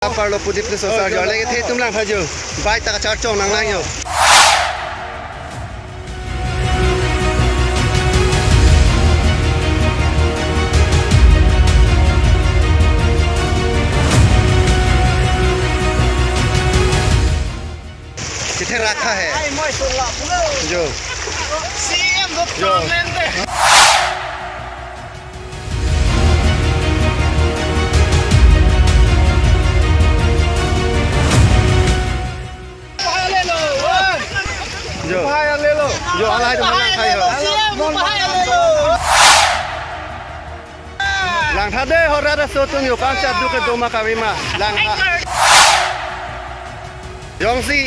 Parlo pudi plus osar jo lagi the tumlang thajo bai ta char chong nang nang yo किथे रखा है जो CM जो जो आला जो मंगा खाई हो lang thade horada so tum yo kan chat du ke doma ka bima lang yong si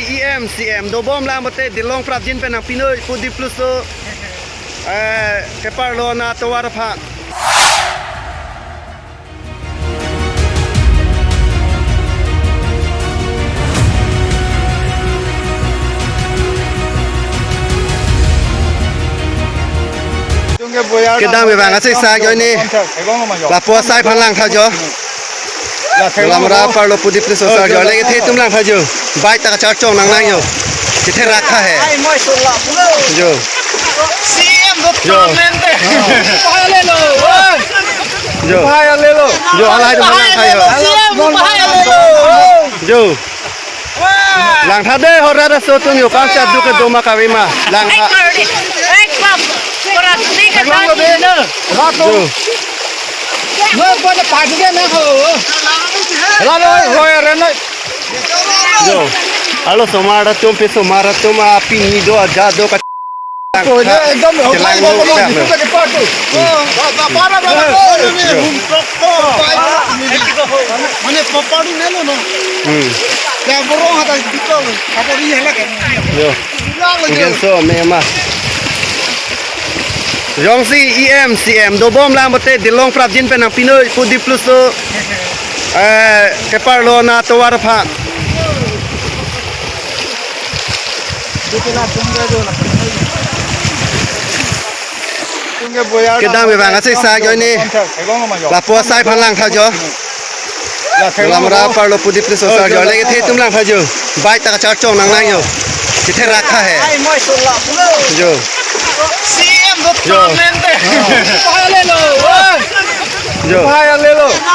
cm do bom lang mate dilong prap jin pe nang pinoi pudi plus so ke parlo na to war pha cái đam về vàng nó sẽ xa cho ni là po sai phan lang thao cho làm ra parlo pudi plus so cho lấy cái thế tum lang thao cho bai ta char chong nang nang yo cái thế rakha hai jo cm jo jo alai to mang khai jo lang thade horada so tum yo kan chat du ke doma ka bima lang Halo somara tum pe somara tum api ni do aja do ka एकदम माने पपाड़ी ने लो ना क्या बोलो हता बितो पपाड़ी है लगे जो गेंसो मेमा Yong si cm do bom lang mate dilong prap jin pe nang pinoi pudi plus so ke parlo na to war pha cái đam về vàng nó sẽ xa cho ni là po sai phan lang thao cho làm ra parlo pudi plus so sa jo lấy cái thế tum lang thao cho bai ta char chong nang nang yo cái thế rakha hai jo जो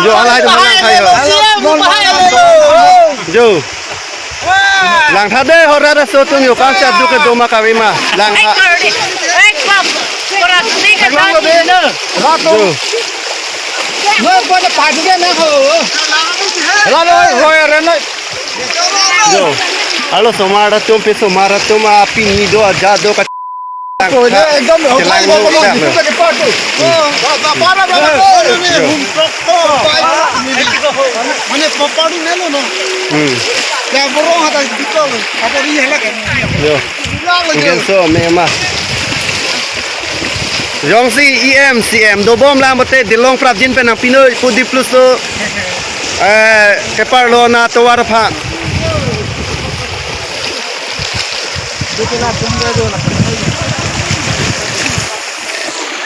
जो alai to mang khai जो lang thade horada so tum yo kan chat du ke doma ka bima lang halo somara tum pe somara tum api ni do aja do ka एकदम माने पपाड़ी ने लो ना क्या बोलो हता बितो पपाड़ी है लगे जो गेंसो मेमा yong si cm do bom lang mate dilong prap jin pe nang pinoi pudi plus so ke parlo na to war pha